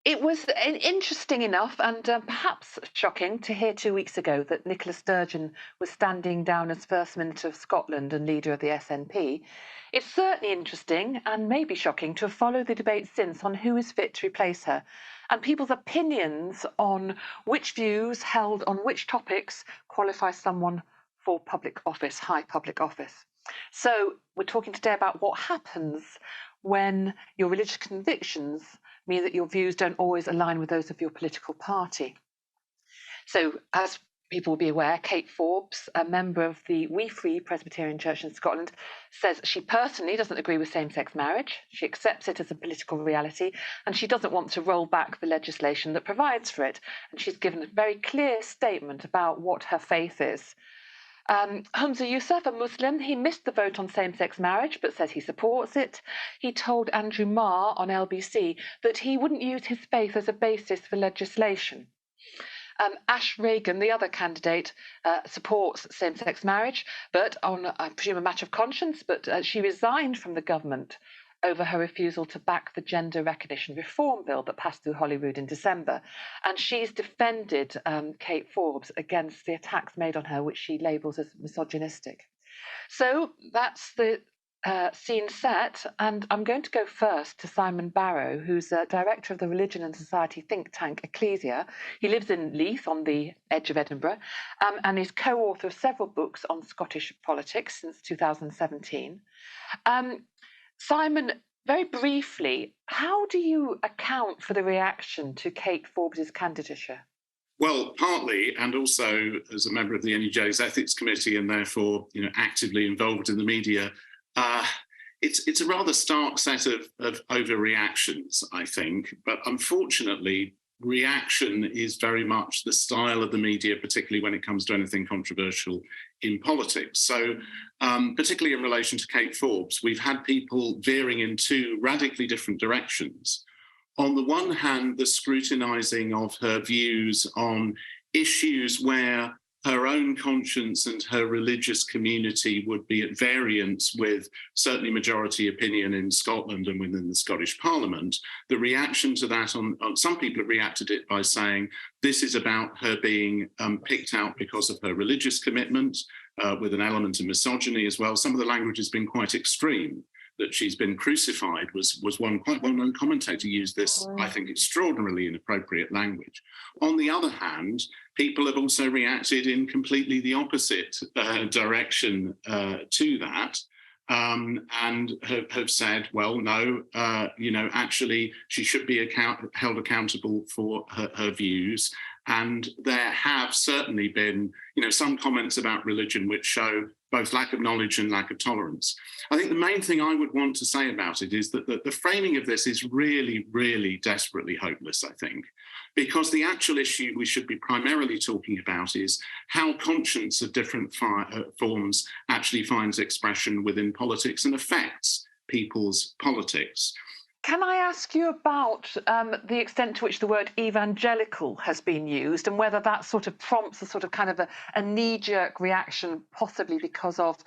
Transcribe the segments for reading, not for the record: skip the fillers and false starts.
It was interesting enough and perhaps shocking to hear 2 weeks ago that Nicola Sturgeon was standing down as First Minister of Scotland and leader of the SNP. It's certainly interesting and maybe shocking to have followed the debate since on who is fit to replace her and people's opinions on which views held on which topics qualify someone for public office, high public office. So we're talking today about what happens when your religious convictions mean that your views don't always align with those of your political party. So, as people will be aware, Kate Forbes, a member of the We Free Presbyterian Church in Scotland, says she personally doesn't agree with same-sex marriage. She accepts it as a political reality, and she doesn't want to roll back the legislation that provides for it. And she's given a very clear statement about what her faith is. Humza Yousaf, a Muslim, he missed the vote on same-sex marriage but says he supports it. He told Andrew Marr on LBC that he wouldn't use his faith as a basis for legislation. Ash Reagan, the other candidate, supports same-sex marriage, but on, I presume, a matter of conscience, but she resigned from the government over her refusal to back the gender recognition reform bill that passed through Holyrood in December. And she's defended Kate Forbes against the attacks made on her, which she labels as misogynistic. So that's the scene set. And I'm going to go first to Simon Barrow, who's director of the Religion and Society think tank Ekklesia. He lives in Leith on the edge of Edinburgh and is co-author of several books on Scottish politics since 2017. Simon, very briefly, how do you account for the reaction to Kate Forbes' candidature? Well, partly, and also as a member of the NUJ's Ethics Committee and therefore, actively involved in the media, it's a rather stark set of overreactions, I think. But unfortunately, reaction is very much the style of the media, particularly when it comes to anything controversial in politics. So particularly in relation to Kate Forbes, we've had people veering in two radically different directions. On the one hand, the scrutinising of her views on issues where her own conscience and her religious community would be at variance with certainly majority opinion in Scotland and within the Scottish Parliament. The reaction to that, on some people have reacted it by saying this is about her being picked out because of her religious commitment, with an element of misogyny as well. Some of the language has been quite extreme. That she's been crucified was one quite well-known commentator used this, I think, extraordinarily inappropriate language. On the other hand, people have also reacted in completely the opposite direction to that, and have said, well, no, actually, she should be held accountable for her views. And there have certainly been, some comments about religion which show both lack of knowledge and lack of tolerance. I think the main thing I would want to say about it is that the framing of this is really, really desperately hopeless, I think, because the actual issue we should be primarily talking about is how conscience of different forms actually finds expression within politics and affects people's politics. Can I ask you about the extent to which the word evangelical has been used and whether that sort of prompts a sort of kind of a knee-jerk reaction, possibly because of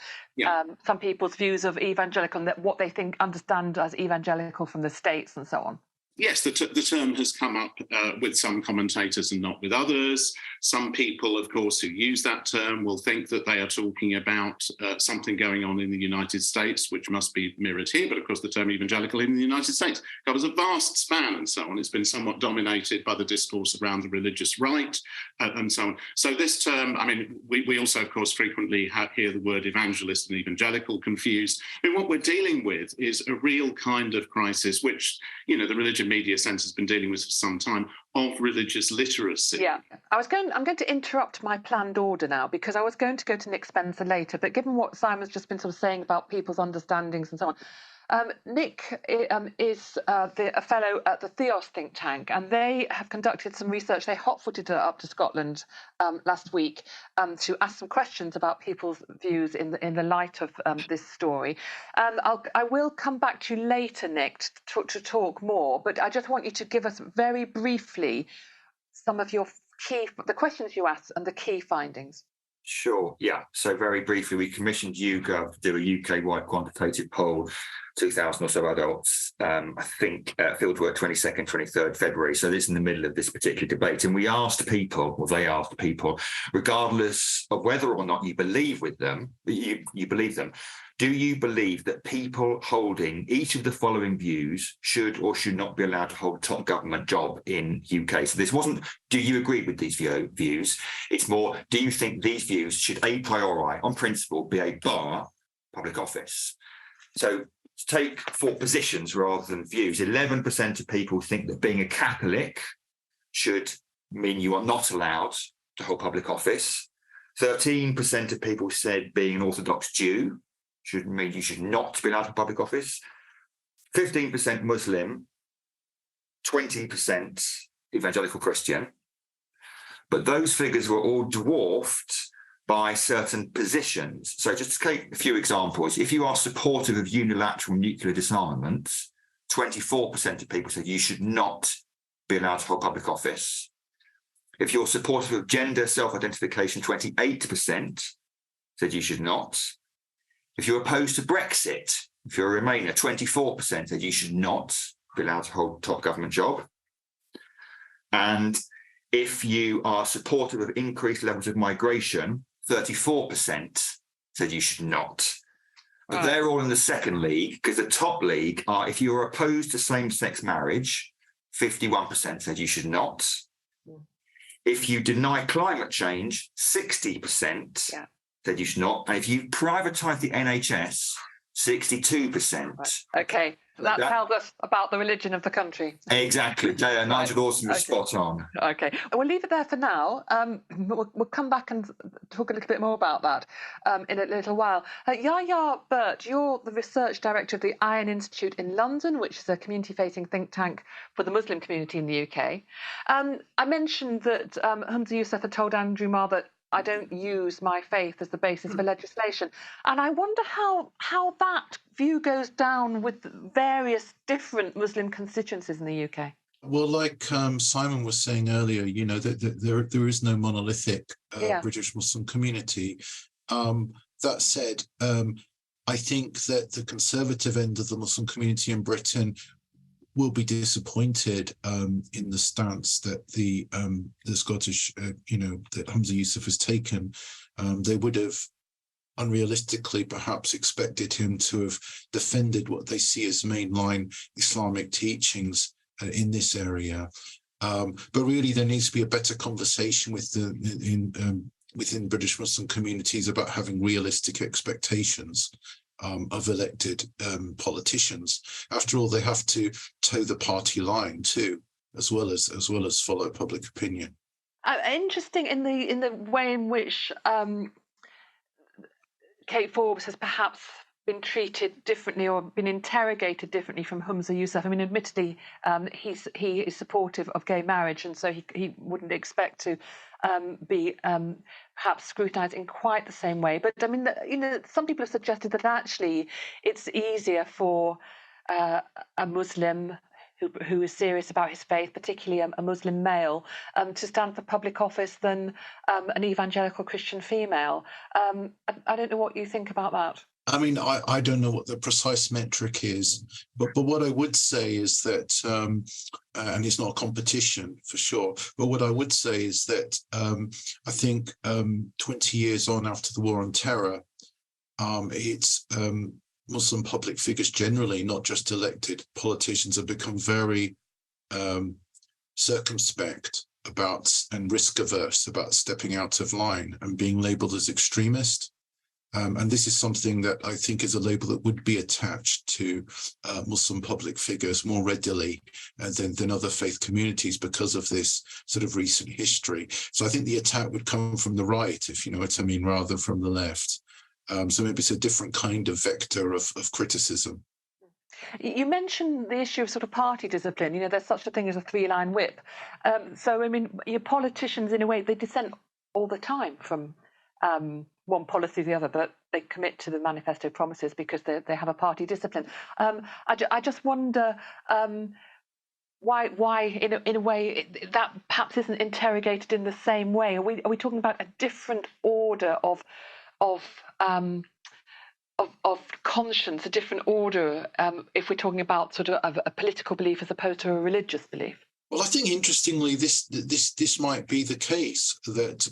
some people's views of evangelical and what they understand as evangelical from the States and so on? Yes, the term has come up with some commentators and not with others. Some people, of course, who use that term will think that they are talking about something going on in the United States, which must be mirrored here. But of course, the term evangelical in the United States covers a vast span and so on. It's been somewhat dominated by the discourse around the religious right and so on. So this term, we also, of course, frequently hear the word evangelist and evangelical confused. What we're dealing with is a real kind of crisis, which, the religion media sense has been dealing with for some time, of religious literacy. Yeah, I'm going to interrupt my planned order now because I was going to go to Nick Spencer later, but given what Simon's just been sort of saying about people's understandings and so on, Nick is a fellow at the Theos think tank, and they have conducted some research. They hot-footed it up to Scotland last week to ask some questions about people's views in the light of this story. I will come back to you later, Nick, to talk more, but I just want you to give us very briefly some of the questions you asked and the key findings. Sure, yeah. So very briefly, we commissioned YouGov to do a UK-wide quantitative poll 2,000 or so adults, I think, fieldwork 22nd, 23rd February. So this is in the middle of this particular debate. And we asked people, or they asked people, regardless of whether or not you believe with them, you believe them, do you believe that people holding each of the following views should or should not be allowed to hold a top government job in UK? So this wasn't, do you agree with these views? It's more, do you think these views should a priori, on principle, be a bar public office? So to take for positions rather than views, 11% of people think that being a Catholic should mean you are not allowed to hold public office. 13% of people said being an Orthodox Jew should mean you should not be allowed to public office. 15% Muslim, 20% evangelical Christian. But those figures were all dwarfed by certain positions. So just to take a few examples, if you are supportive of unilateral nuclear disarmament, 24% of people said you should not be allowed to hold public office. If you're supportive of gender self-identification, 28% said you should not. If you're opposed to Brexit, if you're a Remainer, 24% said you should not be allowed to hold a top government job. And if you are supportive of increased levels of migration, 34% said you should not. But they're all in the second league, because the top league are, if you're opposed to same-sex marriage, 51% said you should not. If you deny climate change, 60% said you should not. And if you privatise the NHS, 62%. Right. Okay, that tells us about the religion of the country. Exactly. Nigel Dawson was spot on. Okay, we'll leave it there for now. We'll come back and talk a little bit more about that in a little while. Yahya Birt, you're the research director of the Ayaan Institute in London, which is a community-facing think tank for the Muslim community in the UK. I mentioned that Humza Yousaf had told Andrew Marr that I don't use my faith as the basis for legislation. And I wonder how that view goes down with various different Muslim constituencies in the UK. Well, like Simon was saying earlier, you know, there is no monolithic British Muslim community. That said, I think that the conservative end of the Muslim community in Britain will be disappointed in the stance that the Scottish, that Humza Yousaf has taken. They would have unrealistically perhaps expected him to have defended what they see as mainline Islamic teachings in this area. But really, there needs to be a better conversation within British Muslim communities about having realistic expectations of elected politicians. After all, they have to toe the party line too, as well as follow public opinion. Interesting in the way in which Kate Forbes has perhaps been treated differently or been interrogated differently from Humza Yousaf. I mean, admittedly, he is supportive of gay marriage, and so he wouldn't expect to be perhaps scrutinised in quite the same way. But I mean, some people have suggested that actually it's easier for a Muslim who is serious about his faith, particularly a Muslim male, to stand for public office than an evangelical Christian female. I don't know what you think about that. I mean, I don't know what the precise metric is, but what I would say is that, and it's not a competition for sure, but what I would say is that I think 20 years on after the War on Terror, it's Muslim public figures generally, not just elected politicians, have become very circumspect about and risk averse about stepping out of line and being labelled as extremist. And this is something that I think is a label that would be attached to Muslim public figures more readily than other faith communities because of this sort of recent history. So I think the attack would come from the right, if you know what I mean, rather than from the left. So maybe it's a different kind of vector of criticism. You mentioned the issue of sort of party discipline. You know, there's such a thing as a three-line whip. So, I mean, your politicians, in a way, they dissent all the time from one policy or the other, but they commit to the manifesto promises because they have a party discipline. I just wonder why in a way that perhaps isn't interrogated in the same way. Are we talking about a different order of of conscience, a different order, if we're talking about sort of a political belief as opposed to a religious belief? Well, I think interestingly, this might be the case that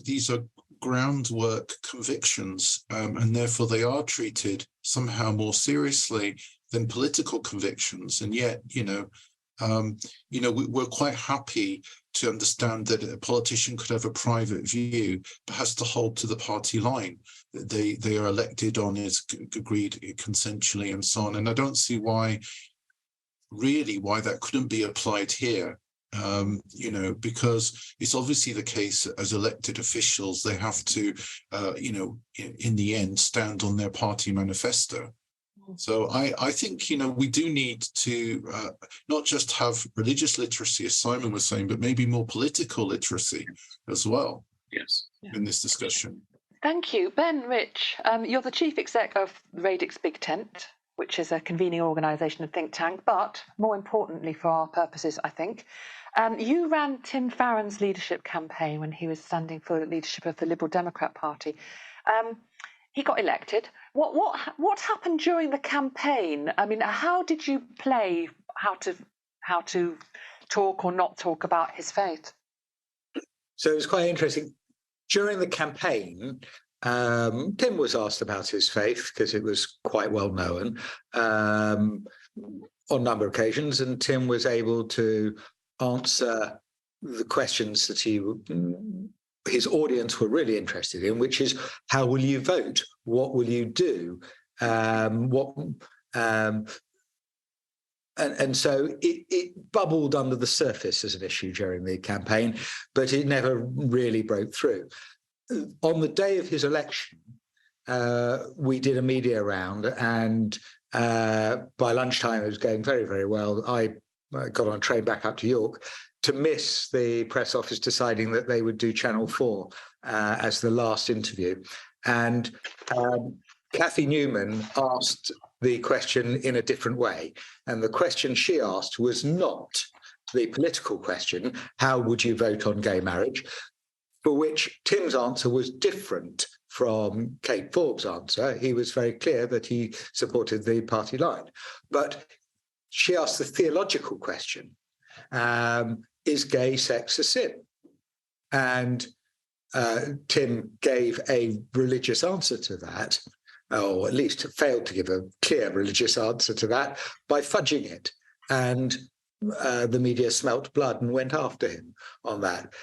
these are groundwork convictions, and therefore they are treated somehow more seriously than political convictions. And yet, we're quite happy to understand that a politician could have a private view, but has to hold to the party line that they are elected on, is agreed consensually, and so on. And I don't see why that couldn't be applied here. Because it's obviously the case that as elected officials, they have to, in the end, stand on their party manifesto. So I think, we do need to not just have religious literacy, as Simon was saying, but maybe more political literacy as well. Yes. In this discussion. Thank you. Ben Rich, you're the chief exec of Radix Big Tent, which is a convening organisation and think tank, but more importantly for our purposes, I think, you ran Tim Farron's leadership campaign when he was standing for leadership of the Liberal Democrat Party. He got elected. What happened during the campaign? I mean, how did you play how to talk or not talk about his faith? So it was quite interesting. During the campaign, Tim was asked about his faith because it was quite well known on a number of occasions, and Tim was able to answer the questions that his audience were really interested in, which is, how will you vote? What will you do? And so it bubbled under the surface as an issue during the campaign, but it never really broke through. On the day of his election, we did a media round, and by lunchtime it was going very, very well. I got on a train back up to York to miss the press office deciding that they would do Channel 4 as the last interview. And Cathy Newman asked the question in a different way. And the question she asked was not the political question, how would you vote on gay marriage? For which Tim's answer was different from Kate Forbes' answer. He was very clear that he supported the party line. But she asked the theological question, is gay sex a sin? And Tim gave a religious answer to that, or at least failed to give a clear religious answer to that by fudging it. And the media smelt blood and went after him on that.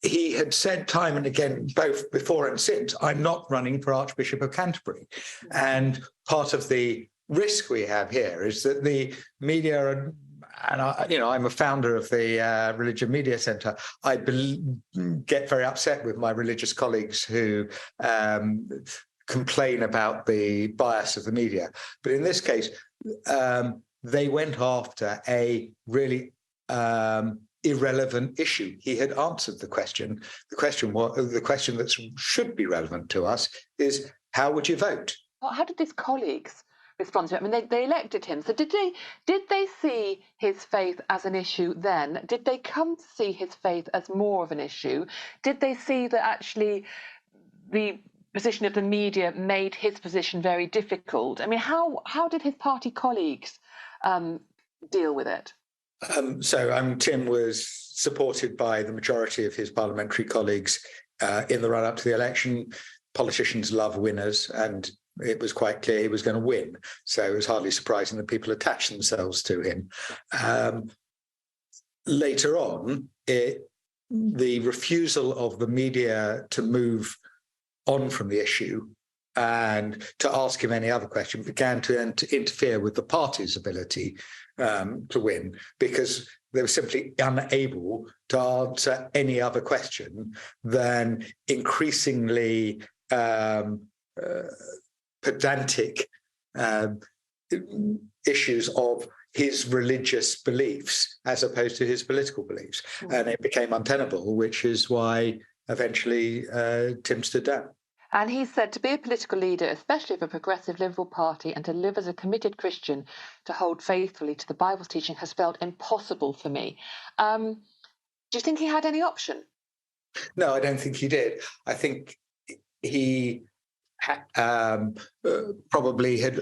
He had said time and again, both before and since, I'm not running for Archbishop of Canterbury. And part of the risk we have here is that the media, I'm a founder of the Religion Media Centre. I get very upset with my religious colleagues who complain about the bias of the media. But in this case, they went after a really irrelevant issue. He had answered the question. The question that should be relevant to us is, how would you vote? Well, how did his colleagues respond to it? I mean, they elected him. So did they see his faith as an issue then? Did they come to see his faith as more of an issue? Did they see that actually the position of the media made his position very difficult? I mean, how did his party colleagues deal with it? Tim was supported by the majority of his parliamentary colleagues in the run-up to the election. Politicians love winners, and it was quite clear he was going to win. So it was hardly surprising that people attached themselves to him. Later on, the refusal of the media to move on from the issue and to ask him any other question began to interfere with the party's ability to win, because they were simply unable to answer any other question than increasingly pedantic issues of his religious beliefs as opposed to his political beliefs. And it became untenable, which is why eventually Tim stood down. And he said, to be a political leader, especially of a progressive Liberal Party, and to live as a committed Christian, to hold faithfully to the Bible's teaching has felt impossible for me. Do you think he had any option? No, I don't think he did. I think he probably had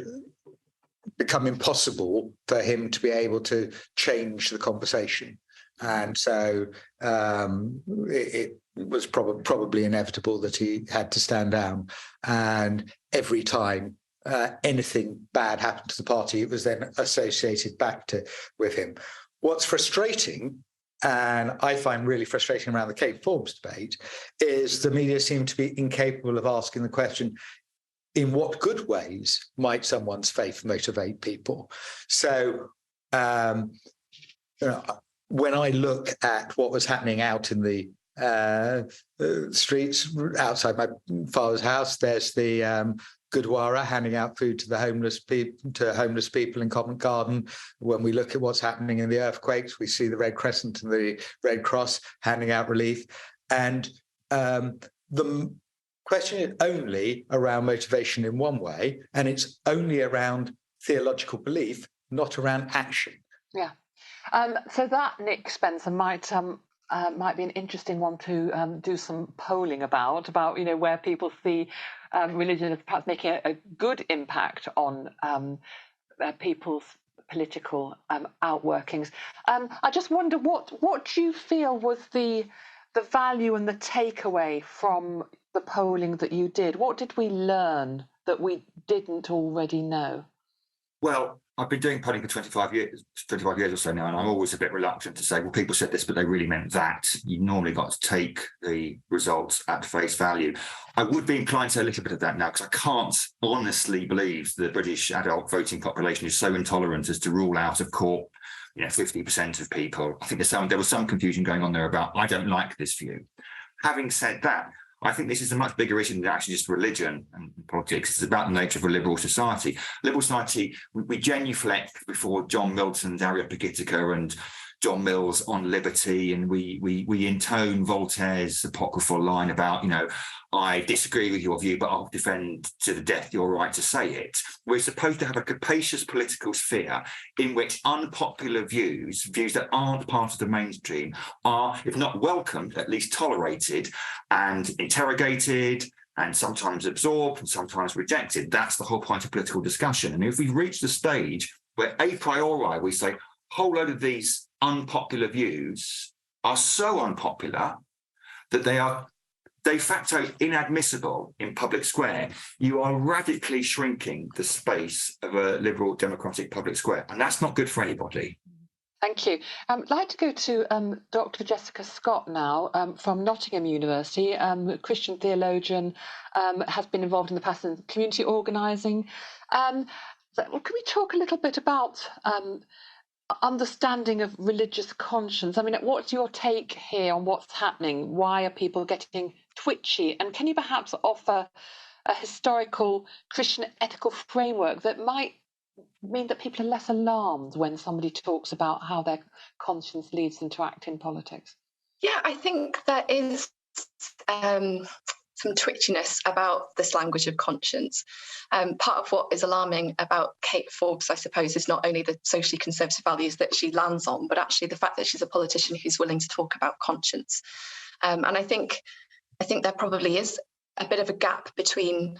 become impossible for him to be able to change the conversation. And so it was probably inevitable that he had to stand down. And every time anything bad happened to the party, it was then associated back with him. What's frustrating, and I find really frustrating around the Kate Forbes debate, is the media seem to be incapable of asking the question, in what good ways might someone's faith motivate people? So when I look at what was happening out in the streets outside my father's house, there's the Gurdwara handing out food to the homeless people in Covent Garden. When we look at what's happening in the earthquakes, we see the Red Crescent and the Red Cross handing out relief. And the question is only around motivation in one way, and it's only around theological belief, not around action. Yeah. So that, Nick Spencer, might be an interesting one to do some polling about where people see religion as perhaps making a good impact on people's political outworkings. I just wonder what do you feel was the value and the takeaway from the polling that you did? What did we learn that we didn't already know? Well, I've been doing polling for 25 years or so now, and I'm always a bit reluctant to say, well, people said this, but they really meant that. You normally got to take the results at face value. I would be inclined to say a little bit of that now, because I can't honestly believe the British adult voting population is so intolerant as to rule out of court 50% of people. I think there was some confusion going on there about, I don't like this view. Having said that, I think this is a much bigger issue than actually just religion and politics. It's about the nature of a liberal society. Liberal society, we genuflect before John Milton's Areopagitica and John Mill's On Liberty, and we intone Voltaire's apocryphal line about, I disagree with your view, but I'll defend to the death your right to say it. We're supposed to have a capacious political sphere in which unpopular views that aren't part of the mainstream, are, if not welcomed, at least tolerated and interrogated and sometimes absorbed and sometimes rejected. That's the whole point of political discussion. And if we reach the stage where a priori we say, a whole load of these unpopular views are so unpopular that they are de facto inadmissible in public square, you are radically shrinking the space of a liberal democratic public square. And that's not good for anybody. Thank you. I'd like to go to Dr. Jessica Scott now from Nottingham University, Christian theologian, has been involved in the past in community organising. Can we talk a little bit about understanding of religious conscience? I mean, what's your take here on what's happening? Why are people getting twitchy? And can you perhaps offer a historical Christian ethical framework that might mean that people are less alarmed when somebody talks about how their conscience leads them to act in politics? Yeah, I think there is some twitchiness about this language of conscience. Part of what is alarming about Kate Forbes, I suppose, is not only the socially conservative values that she lands on, but actually the fact that she's a politician who's willing to talk about conscience. And I think there probably is a bit of a gap between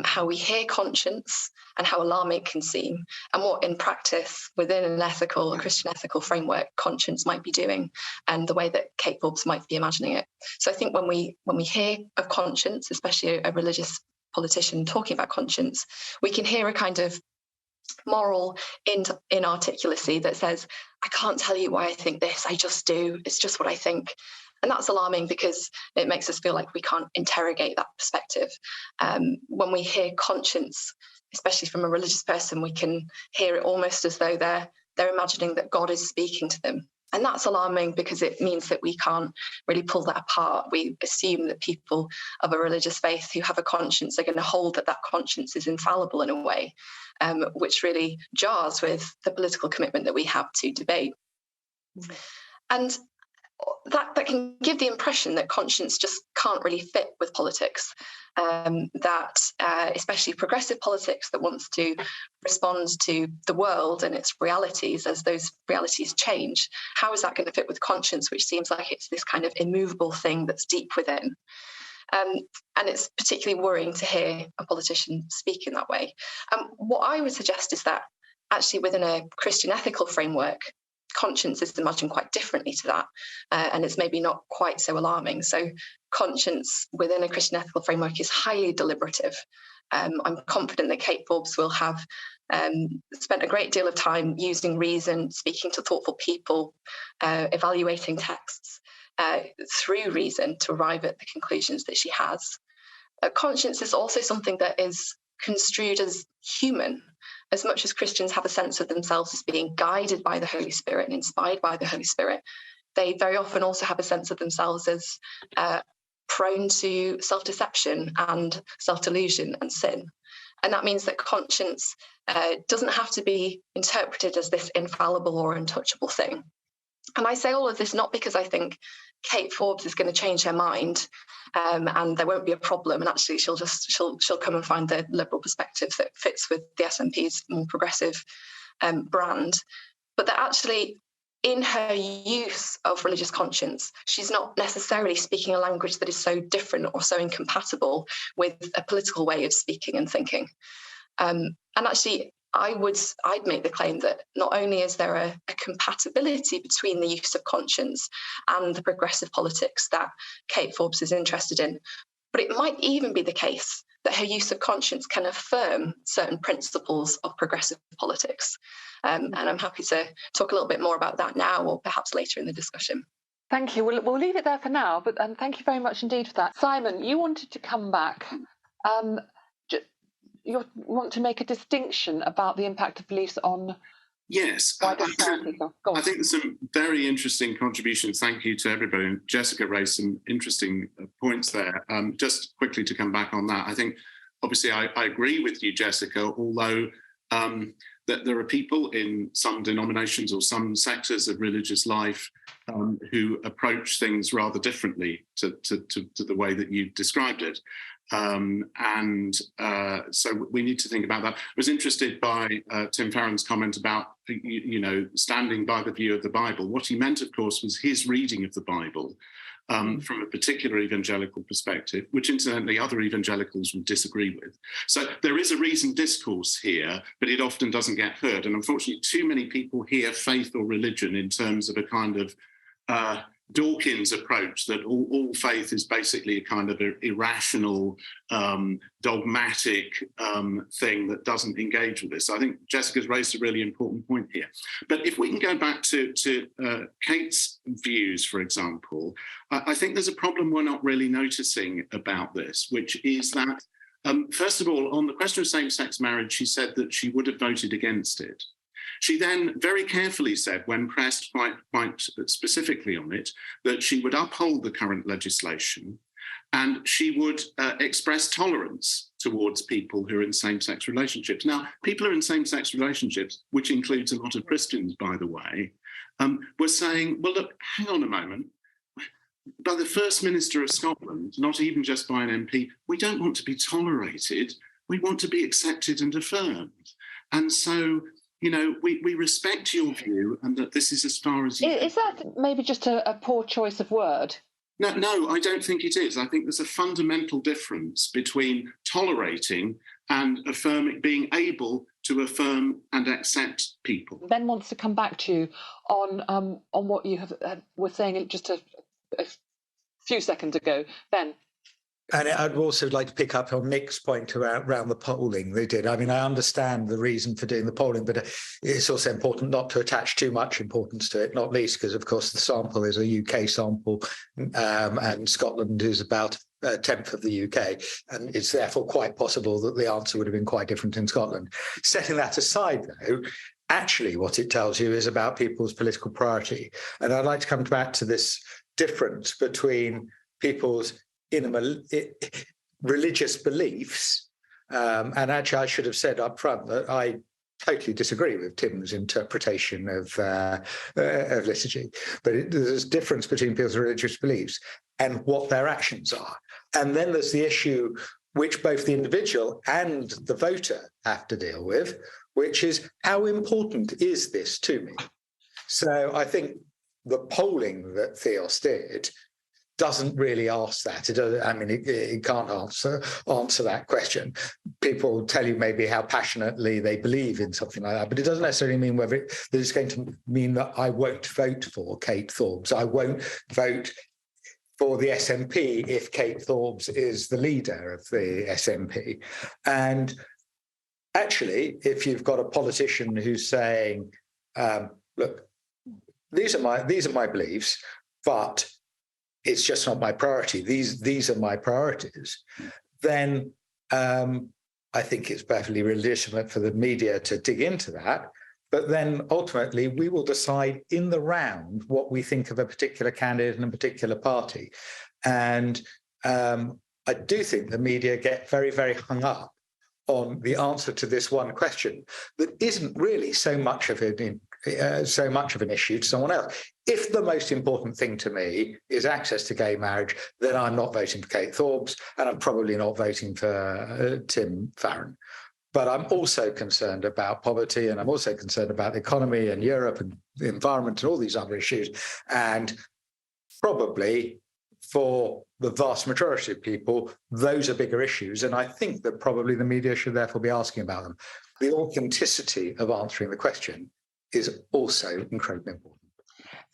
how we hear conscience and how alarming it can seem, and what in practice within a Christian ethical framework conscience might be doing, and the way that Kate Forbes might be imagining it. So I think when we hear of conscience, especially a religious politician talking about conscience, we can hear a kind of moral inarticulacy that says, I can't tell you why I think this, I just do, it's just what I think. And that's alarming because it makes us feel like we can't interrogate that perspective. When we hear conscience, especially from a religious person, we can hear it almost as though they're imagining that God is speaking to them. And that's alarming because it means that we can't really pull that apart. We assume that people of a religious faith who have a conscience are going to hold that conscience is infallible in a way, which really jars with the political commitment that we have to debate. And that can give the impression that conscience just can't really fit with politics, that especially progressive politics that wants to respond to the world and its realities as those realities change. How is that going to fit with conscience, which seems like it's this kind of immovable thing that's deep within? And it's particularly worrying to hear a politician speak in that way. What I would suggest is that actually within a Christian ethical framework, conscience is imagined quite differently to that, and it's maybe not quite so alarming. So conscience within a Christian ethical framework is highly deliberative. I'm confident that Kate Forbes will have spent a great deal of time using reason, speaking to thoughtful people, evaluating texts through reason to arrive at the conclusions that she has. Conscience is also something that is construed as human. As much as Christians have a sense of themselves as being guided by the Holy Spirit and inspired by the Holy Spirit, they very often also have a sense of themselves as prone to self-deception and self-delusion and sin. And that means that conscience doesn't have to be interpreted as this infallible or untouchable thing. And I say all of this not because I think Kate Forbes is going to change her mind and there won't be a problem, and actually she'll come and find the liberal perspective that fits with the SNP's more progressive brand, but that actually in her use of religious conscience, she's not necessarily speaking a language that is so different or so incompatible with a political way of speaking and thinking. And actually, I'd make the claim that not only is there a compatibility between the use of conscience and the progressive politics that Kate Forbes is interested in, but it might even be the case that her use of conscience can affirm certain principles of progressive politics. And I'm happy to talk a little bit more about that now or perhaps later in the discussion. Thank you. We'll leave it there for now, but thank you very much indeed for that. Simon, you wanted to come back. You want to make a distinction about the impact of beliefs on Yes, I think there's some very interesting contributions. Thank you to everybody. And Jessica raised some interesting points there. Just quickly to come back on that, I think obviously I agree with you, Jessica, although that there are people in some denominations or some sectors of religious life who approach things rather differently to the way that you described it. So we need to think about that. I was interested by Tim Farron's comment about, standing by the view of the Bible. What he meant, of course, was his reading of the Bible from a particular evangelical perspective, which incidentally other evangelicals would disagree with. So there is a reasoned discourse here, but it often doesn't get heard. And unfortunately, too many people hear faith or religion in terms of a kind of Dawkins approach that all faith is basically a kind of irrational, dogmatic thing that doesn't engage with this. I think Jessica's raised a really important point here. But if we can go back to Kate's views, for example, I think there's a problem we're not really noticing about this, which is that, first of all, on the question of same-sex marriage, she said that she would have voted against it. She then very carefully said, when pressed quite specifically on it, that she would uphold the current legislation and she would express tolerance towards people who are in same-sex relationships. Now, people who are in same-sex relationships, which includes a lot of Christians, by the way, were saying, well, look, hang on a moment. By the First Minister of Scotland, not even just by an MP, we don't want to be tolerated. We want to be accepted and affirmed. And so, we respect your view and that this is as far as you can. Is that maybe just a poor choice of word? No, I don't think it is. I think there's a fundamental difference between tolerating and affirming, being able to affirm and accept people. Ben wants to come back to you on what you were saying just a few seconds ago. Ben. And I'd also like to pick up on Nick's point around the polling they did. I mean, I understand the reason for doing the polling, but it's also important not to attach too much importance to it, not least because, of course, the sample is a UK sample and Scotland is about a tenth of the UK. And it's therefore quite possible that the answer would have been quite different in Scotland. Setting that aside, though, actually what it tells you is about people's political priority. And I'd like to come back to this difference between people's religious beliefs, and actually I should have said up front that I totally disagree with Tim's interpretation of liturgy, but there's a difference between people's religious beliefs and what their actions are. And then there's the issue which both the individual and the voter have to deal with, which is how important is this to me? So I think the polling that Theos did doesn't really ask that. It can't answer that question. People tell you maybe how passionately they believe in something like that, but it doesn't necessarily mean that it's going to mean that I won't vote for Kate Forbes. I won't vote for the SNP if Kate Forbes is the leader of the SNP. And actually, if you've got a politician who's saying, look, these are my beliefs, but it's just not my priority. These are my priorities. Then I think it's perfectly legitimate for the media to dig into that. But then ultimately, we will decide in the round what we think of a particular candidate and a particular party. And I do think the media get very, very hung up on the answer to this one question that isn't really so much of an issue to someone else. If the most important thing to me is access to gay marriage, then I'm not voting for Kate Forbes, and I'm probably not voting for Tim Farron. But I'm also concerned about poverty, and I'm also concerned about the economy and Europe and the environment and all these other issues. And probably for the vast majority of people, those are bigger issues. And I think that probably the media should therefore be asking about them. The authenticity of answering the question is also incredibly important.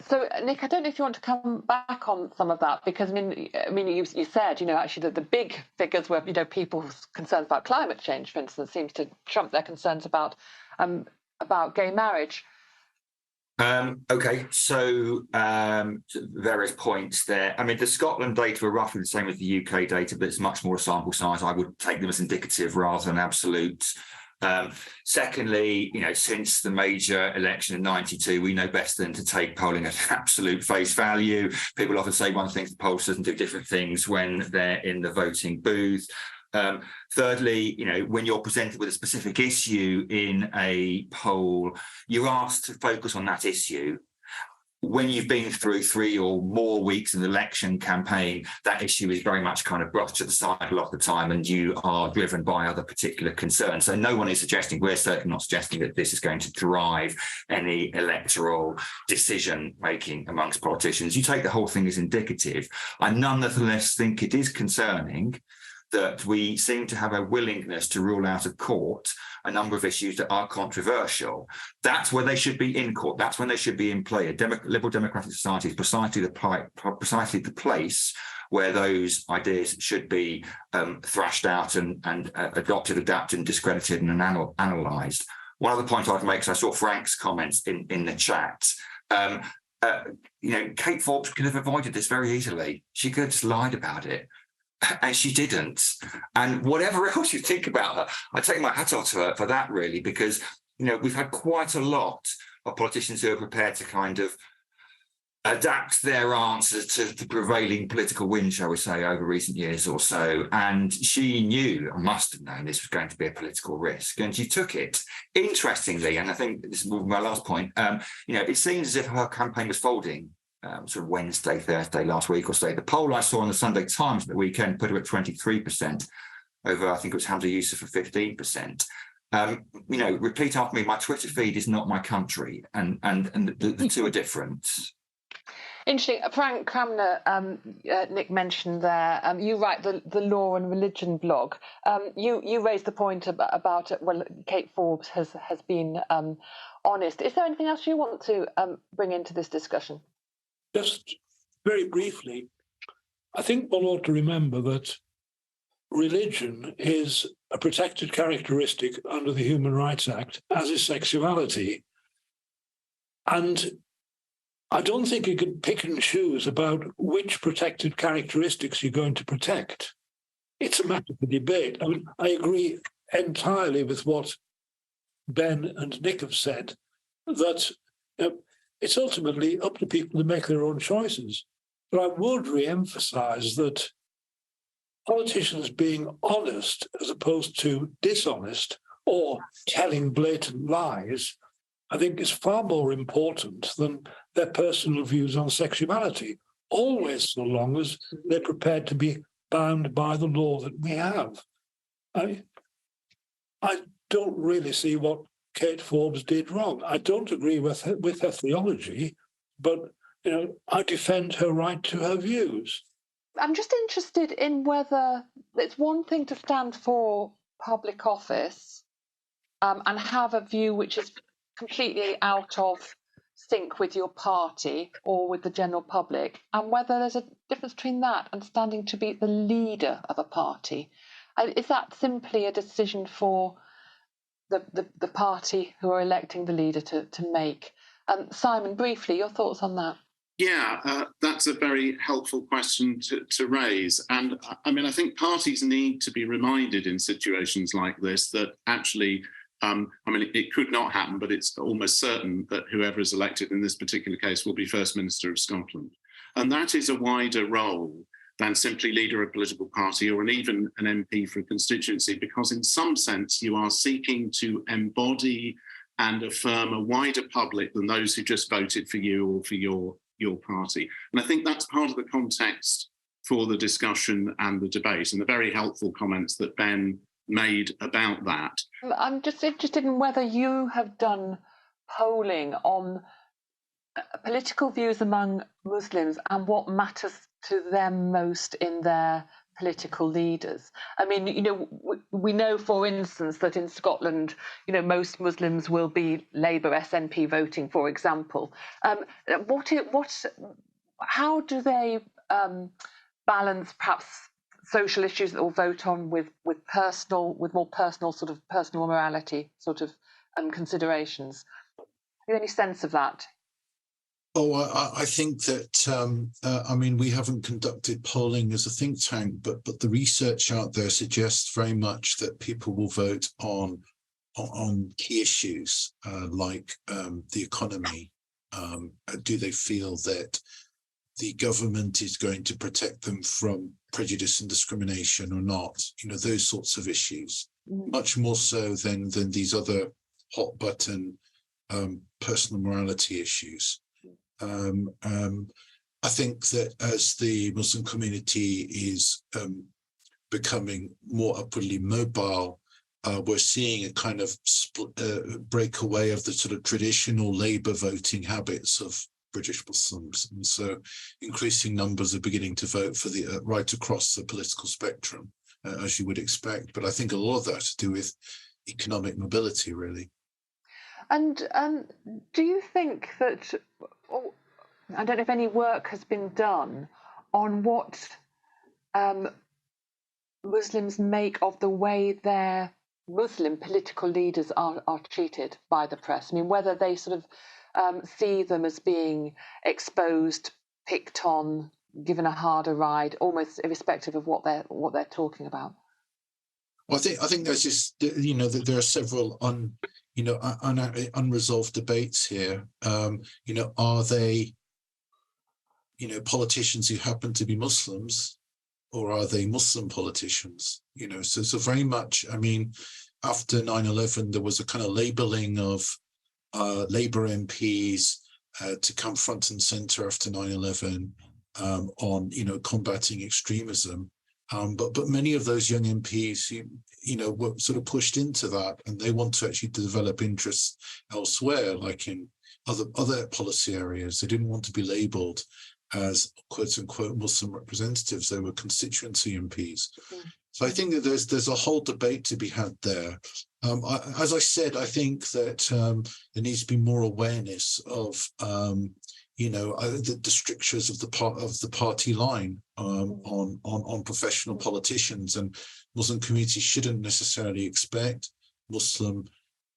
So, Nick, I don't know if you want to come back on some of that, because I mean, you said, actually that the big figures were, people's concerns about climate change, for instance, seems to trump their concerns about gay marriage. Okay, so various points there. I mean, the Scotland data are roughly the same as the UK data, but it's much more a sample size. I would take them as indicative rather than absolute. Secondly, since the major election in '92, we know best than to take polling at absolute face value. People often say one thing, the pollsters, and do different things when they're in the voting booth. Thirdly, when you're presented with a specific issue in a poll, you're asked to focus on that issue. When you've been through 3 or more weeks in the election campaign, that issue is very much kind of brushed to the side a lot of the time, and you are driven by other particular concerns. So no one is suggesting, we're certainly not suggesting, that this is going to drive any electoral decision-making amongst politicians. You take the whole thing as indicative. I nonetheless think it is concerning that we seem to have a willingness to rule out of court a number of issues that are controversial. That's where they should be in court. That's when they should be in play. A liberal democratic society is precisely the place where those ideas should be thrashed out and adopted, adapted, and discredited and analysed. One other point I'd make, because I saw Frank's comments in the chat. Kate Forbes could have avoided this very easily. She could have just lied about it. And she didn't. And whatever else you think about her, I take my hat off to her for that, really, because, we've had quite a lot of politicians who are prepared to kind of adapt their answers to the prevailing political wind, shall we say, over recent years or so. And she knew, or must have known, this was going to be a political risk, and she took it. Interestingly, and I think this is my last point, it seems as if her campaign was folding sort of Wednesday, Thursday last week or so. The poll I saw on the Sunday Times at the weekend put her at 23% over, I think it was Hamza Yusuf for 15%. Repeat after me, my Twitter feed is not my country, and the two are different. Interesting. Frank Cranmer, Nick mentioned there, you write the Law and Religion blog. You raised the point about Kate Forbes has been honest. Is there anything else you want to bring into this discussion? Just very briefly, I think one ought to remember that religion is a protected characteristic under the Human Rights Act, as is sexuality. And I don't think you can pick and choose about which protected characteristics you're going to protect. It's a matter for debate. I mean, I agree entirely with what Ben and Nick have said, that it's ultimately up to people to make their own choices. But I would re-emphasize that politicians being honest as opposed to dishonest or telling blatant lies, I think is far more important than their personal views on sexuality, always so long as they're prepared to be bound by the law that we have. I don't really see what Kate Forbes did wrong. I don't agree with her theology, but I defend her right to her views. I'm just interested in whether it's one thing to stand for public office and have a view which is completely out of sync with your party or with the general public, and whether there's a difference between that and standing to be the leader of a party. Is that simply a decision for the party who are electing the leader to make? Simon, briefly, your thoughts on that? Yeah, that's a very helpful question to raise. And I mean, I think parties need to be reminded in situations like this that actually, I mean, it could not happen, but it's almost certain that whoever is elected in this particular case will be First Minister of Scotland. And that is a wider role than simply leader of a political party or even an MP for a constituency, because in some sense you are seeking to embody and affirm a wider public than those who just voted for you or for your party. And I think that's part of the context for the discussion and the debate, and the very helpful comments that Ben made about that. I'm just interested in whether you have done polling on political views among Muslims and what matters to them most in their political leaders. I mean, you know, we know, for instance, that in Scotland, you know, most Muslims will be Labour SNP voting, for example. How do they balance perhaps social issues that will vote on with more personal sort of personal morality sort of considerations? Have you any sense of that? Oh, I think that, I mean, we haven't conducted polling as a think tank, but the research out there suggests very much that people will vote on key issues like the economy. Do they feel that the government is going to protect them from prejudice and discrimination or not? You know, those sorts of issues, much more so than these other hot button personal morality issues. I think that as the Muslim community is becoming more upwardly mobile, we're seeing a kind of breakaway of the sort of traditional Labour voting habits of British Muslims. And so increasing numbers are beginning to vote for the right across the political spectrum, as you would expect. But I think a lot of that has to do with economic mobility, really. And do you think that, I don't know if any work has been done on what Muslims make of the way their Muslim political leaders are treated by the press? I mean, whether they sort of see them as being exposed, picked on, given a harder ride, almost irrespective of what they're talking about. Well, I think there's just, you know, that there are several unresolved debates here. You know, are they, you know, politicians who happen to be Muslims, or are they Muslim politicians? You know, so very much, I mean, after 9/11, there was a kind of labeling of Labour MPs to come front and centre after 9/11 on, you know, combating extremism. But many of those young MPs, you know, were sort of pushed into that, and they want to actually develop interests elsewhere, like in other policy areas. They didn't want to be labelled as quote unquote Muslim representatives. They were constituency MPs. So I think that there's a whole debate to be had there. As I said, I think that there needs to be more awareness of you know, the strictures of the party line on professional politicians, and Muslim communities shouldn't necessarily expect Muslim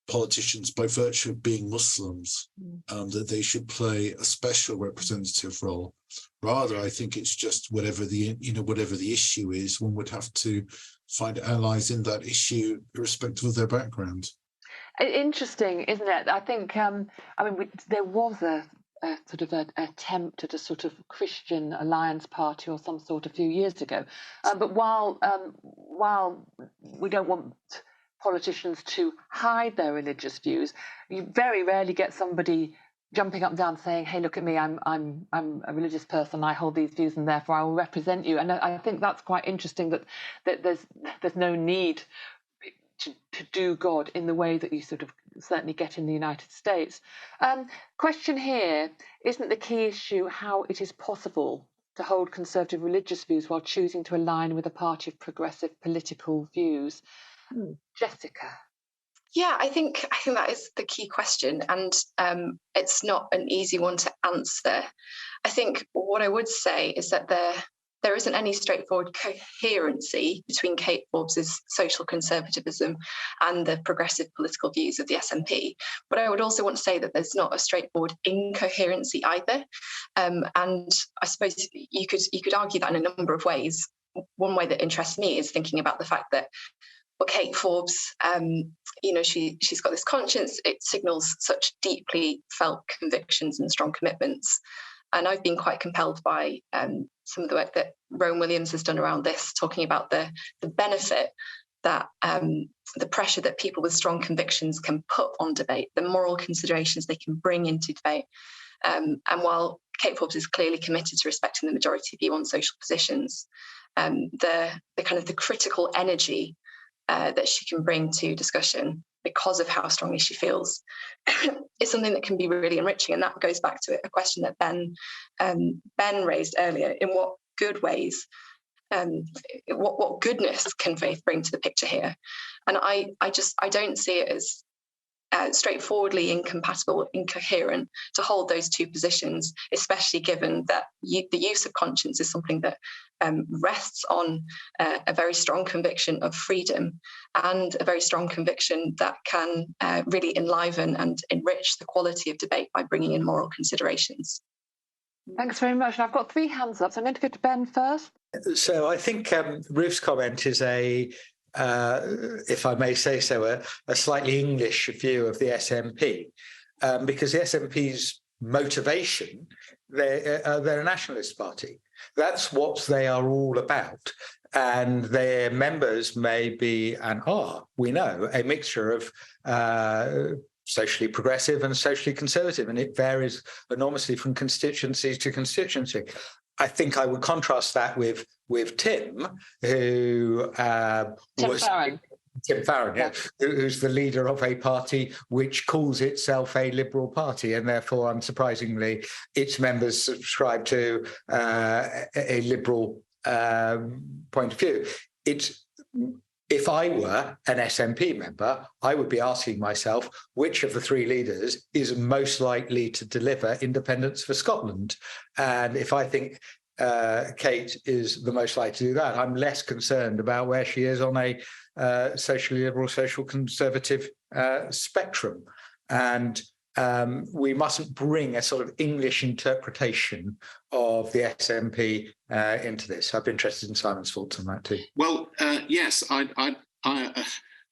politicians, by virtue of being Muslims, that they should play a special representative role. Rather, I think it's just whatever the issue is, one would have to find allies in that issue, irrespective of their background. Interesting, isn't it? I think, I mean, there was a sort of an attempt at a sort of Christian alliance party or some sort a few years ago. But while we don't want politicians to hide their religious views, you very rarely get somebody jumping up and down saying, "Hey, look at me! I'm a religious person. I hold these views, and therefore I will represent you." And I think that's quite interesting. That there's no need to do God in the way that you sort of certainly get in the United States. Question here: isn't the key issue how it is possible to hold conservative religious views while choosing to align with a party of progressive political views? Jessica. Yeah, I think that is the key question, and it's not an easy one to answer. I think what I would say is that there isn't any straightforward coherency between Kate Forbes' social conservatism and the progressive political views of the SNP. But I would also want to say that there's not a straightforward incoherency either. And I suppose you could argue that in a number of ways. One way that interests me is thinking about the fact that, well, Kate Forbes, she's got this conscience. It signals such deeply felt convictions and strong commitments. And I've been quite compelled by some of the work that Rowan Williams has done around this, talking about the benefit that the pressure that people with strong convictions can put on debate, the moral considerations they can bring into debate. And while Kate Forbes is clearly committed to respecting the majority view on social positions, the kind of the critical energy that she can bring to discussion because of how strongly she feels is something that can be really enriching. And that goes back to a question that Ben raised earlier: in what good ways, what goodness can faith bring to the picture here? And I don't see it as straightforwardly incompatible, incoherent to hold those two positions, especially given that the use of conscience is something that rests on a very strong conviction of freedom and a very strong conviction that can really enliven and enrich the quality of debate by bringing in moral considerations. Thanks very much. And I've got 3 hands up, so I'm going to go to Ben first. So I think Ruth's comment is if I may say so, a slightly English view of the SNP, because the SNP's motivation, they're a nationalist party. That's what they are all about. And their members may be, and are, we know, a mixture of socially progressive and socially conservative, and it varies enormously from constituency to constituency. I think I would contrast that with Tim, who Tim Farron, yeah, who's the leader of a party which calls itself a liberal party, and therefore, unsurprisingly, its members subscribe to a liberal point of view. If I were an SNP member, I would be asking myself which of the 3 leaders is most likely to deliver independence for Scotland. And if I think Kate is the most likely to do that, I'm less concerned about where she is on a socially liberal, social conservative spectrum. And we mustn't bring a sort of English interpretation of the SNP into this. I'd be interested in Simon's thoughts on that too. Well, yes, I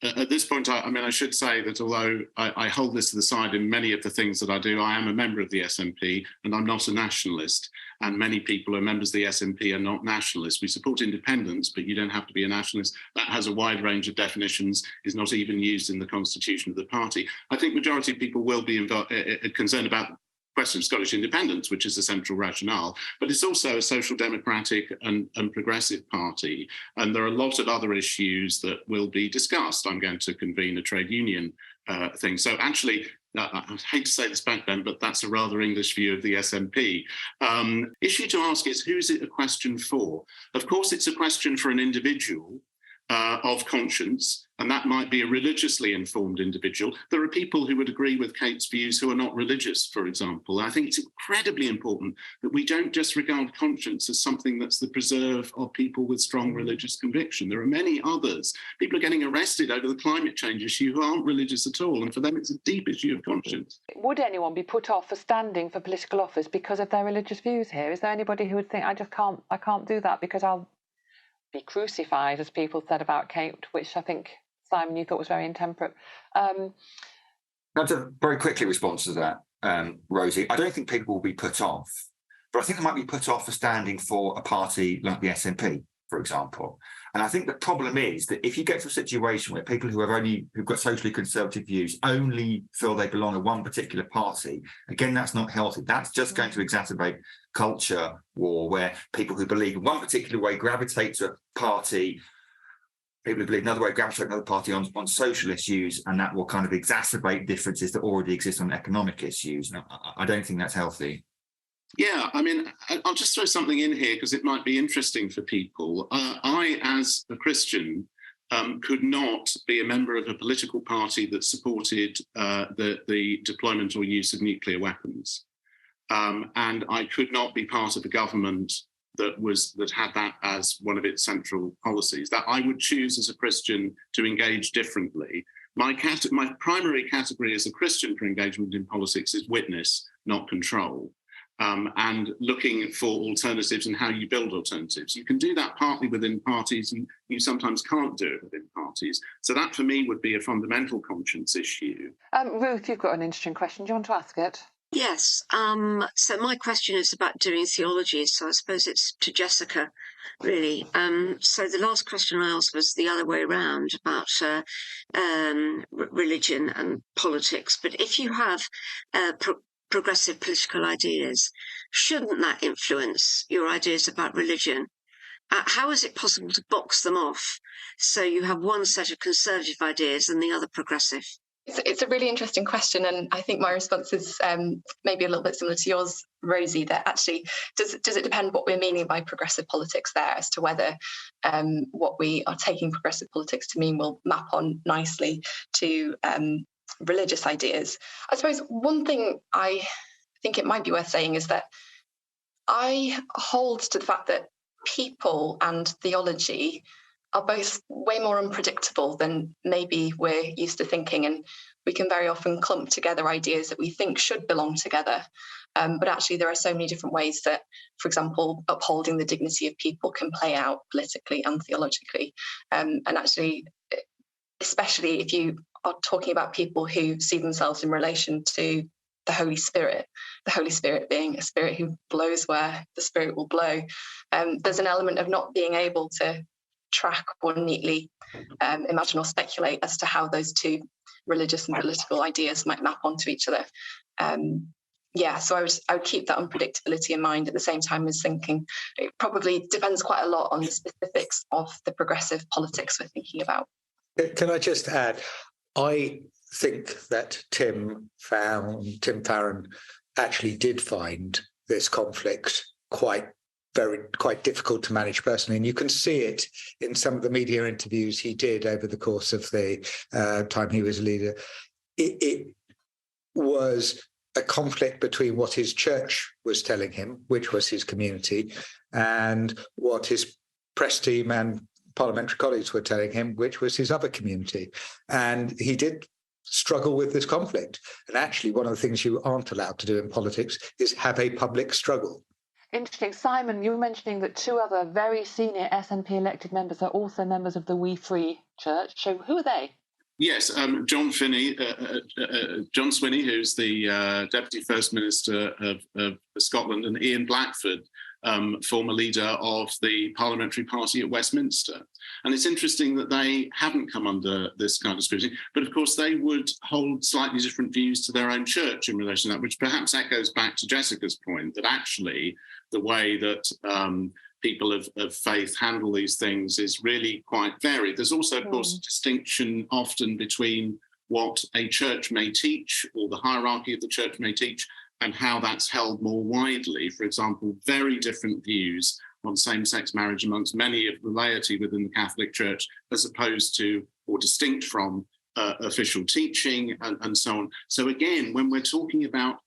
at this point, I should say that although I hold this to the side in many of the things that I do, I am a member of the SNP and I'm not a nationalist. And many people who are members of the SNP are not nationalists. We support independence, but you don't have to be a nationalist. That has a wide range of definitions, is not even used in the constitution of the party. I think majority of people will be concerned about the question of Scottish independence, which is the central rationale, but it's also a social democratic and progressive party. And there are a lot of other issues that will be discussed. I'm going to convene a trade union thing. So actually, I hate to say this back then, but that's a rather English view of the SNP. Issue to ask is, who is it a question for? Of course, it's a question for an individual of conscience, and that might be a religiously informed individual. There are people who would agree with Kate's views who are not religious, for example. I think it's incredibly important that we don't just regard conscience as something that's the preserve of people with strong religious conviction. There are many others. People are getting arrested over the climate change issue who aren't religious at all, and for them it's a deep issue of conscience. Would anyone be put off for standing for political office because of their religious views here? Is there anybody who would think, I can't do that because I'll be crucified, as people said about Kate, which I think, Simon, you thought was very intemperate. Now, to very quickly respond to that, Rosie, I don't think people will be put off, but I think they might be put off for standing for a party like the SNP, for example. And I think the problem is that if you get to a situation where people who've got socially conservative views only feel they belong to one particular party, again, that's not healthy. That's just going to exacerbate culture war, where people who believe in one particular way gravitate to a party, people who believe another way gravitate to another party on social issues, and that will kind of exacerbate differences that already exist on economic issues. Now, I don't think that's healthy. Yeah, I mean, I'll just throw something in here because it might be interesting for people. I, as a Christian, could not be a member of a political party that supported the deployment or use of nuclear weapons. And I could not be part of a government that had that as one of its central policies. That I would choose as a Christian to engage differently. My primary category as a Christian for engagement in politics is witness, not control. And looking for alternatives and how you build alternatives. You can do that partly within parties, and you sometimes can't do it within parties. So that, for me, would be a fundamental conscience issue. Ruth, you've got an interesting question. Do you want to ask it? Yes. So my question is about doing theology. So I suppose it's to Jessica, really. So the last question I asked was the other way around about religion and politics. But if you have progressive political ideas, shouldn't that influence your ideas about religion? How is it possible to box them off so you have one set of conservative ideas and the other progressive? It's a really interesting question, and I think my response is maybe a little bit similar to yours, Rosie, that actually does it depend what we're meaning by progressive politics there, as to whether what we are taking progressive politics to mean will map on nicely to religious ideas. I suppose one thing I think it might be worth saying is that I hold to the fact that people and theology are both way more unpredictable than maybe we're used to thinking, and we can very often clump together ideas that we think should belong together. But actually there are so many different ways that, for example, upholding the dignity of people can play out politically and theologically. And actually, especially if you are talking about people who see themselves in relation to the Holy Spirit being a spirit who blows where the Spirit will blow, there's an element of not being able to track or neatly imagine or speculate as to how those two religious and political ideas might map onto each other. So I would keep that unpredictability in mind at the same time as thinking it probably depends quite a lot on the specifics of the progressive politics we're thinking about. Can I just add, I think that Tim Farron actually did find this conflict quite difficult to manage personally, and you can see it in some of the media interviews he did over the course of the time he was a leader. It was a conflict between what his church was telling him, which was his community, and what his press team and parliamentary colleagues were telling him, which was his other community. And he did struggle with this conflict. And actually, one of the things you aren't allowed to do in politics is have a public struggle. Interesting. Simon, you were mentioning that two other very senior SNP elected members are also members of the We Free Church. So who are they? Yes, John Swinney, who's the Deputy First Minister of Scotland, and Ian Blackford, former leader of the Parliamentary Party at Westminster. And it's interesting that they haven't come under this kind of scrutiny, but of course they would hold slightly different views to their own church in relation to that, which perhaps echoes back to Jessica's point, that actually the way that people of faith handle these things is really quite varied. There's also, of course, a distinction often between what a church may teach, or the hierarchy of the church may teach, and how that's held more widely. For example, very different views on same-sex marriage amongst many of the laity within the Catholic Church, as opposed to, or distinct from, official teaching and so on. So again, when we're talking about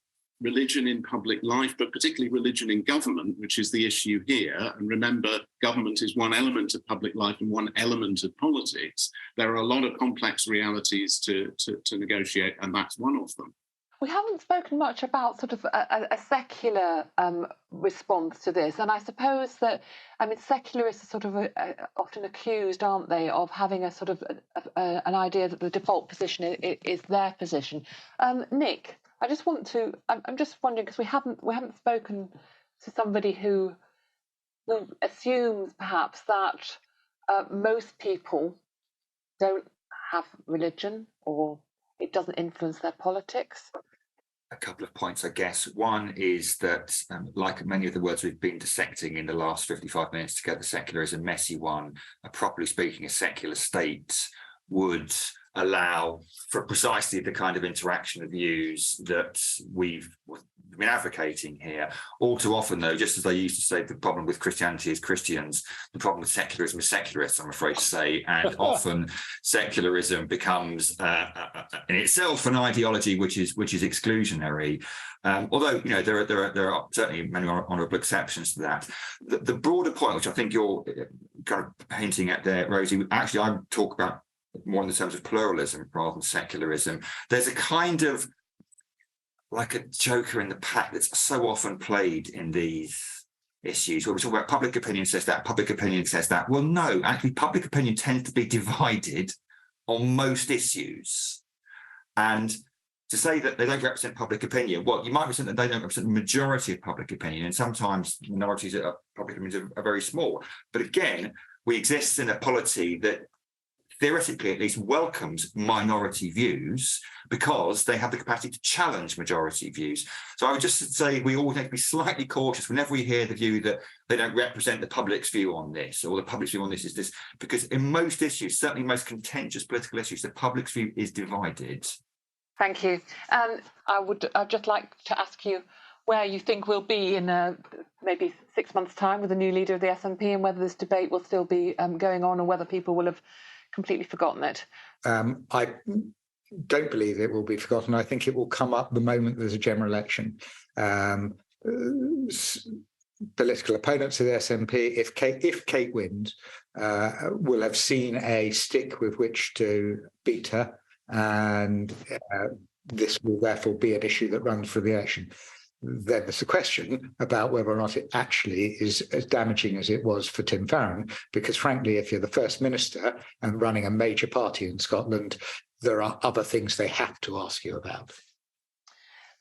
religion in public life, but particularly religion in government, which is the issue here, and remember, government is one element of public life and one element of politics, there are a lot of complex realities to negotiate, and that's one of them. We haven't spoken much about sort of a secular response to this, and I suppose that, I mean, secularists are sort of often accused, aren't they, of having a sort of an idea that the default position is their position. Nick, I just want to, I'm just wondering, because we haven't spoken to somebody who assumes perhaps that most people don't have religion, or it doesn't influence their politics. A couple of points, I guess. One is that, like many of the words we've been dissecting in the last 55 minutes together, secular is a messy one. Properly speaking, a secular state would allow for precisely the kind of interaction of views that been advocating here. All too often, though, just as they used to say, the problem with Christianity is Christians, the problem with secularism is secularists, I'm afraid to say, and often secularism becomes in itself an ideology which is exclusionary. Although, you know, there are certainly many honourable exceptions to that. The broader point, which I think you're kind of hinting at there, Rosie, actually I talk about more in the terms of pluralism rather than secularism. There's a kind of like a joker in the pack that's so often played in these issues where we talk about public opinion says that, public opinion says that. Well, no, actually public opinion tends to be divided on most issues. And to say that they don't represent public opinion, well, you might represent that they don't represent the majority of public opinion, and sometimes minorities of public opinions are very small. But again, we exist in a polity that theoretically at least welcomes minority views because they have the capacity to challenge majority views. So I would just say we all need to be slightly cautious whenever we hear the view that they don't represent the public's view on this, or the public's view on this is this, because in most issues, certainly most contentious political issues, the public's view is divided. Thank you. I'd just like to ask you where you think we'll be in maybe 6 months' time with a new leader of the SNP, and whether this debate will still be going on, or whether people will have completely forgotten it. I don't believe it will be forgotten. I think it will come up the moment there's a general election. Political opponents of the SNP, if Kate wins, will have seen a stick with which to beat her, and this will therefore be an issue that runs for the election. Then there's a question about whether or not it actually is as damaging as it was for Tim Farron, because frankly, if you're the First Minister and running a major party in Scotland, there are other things they have to ask you about.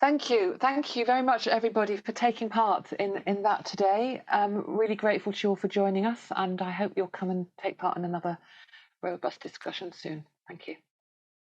Thank you. Thank you very much, everybody, for taking part in that today. I'm really grateful to you all for joining us, and I hope you'll come and take part in another robust discussion soon. Thank you.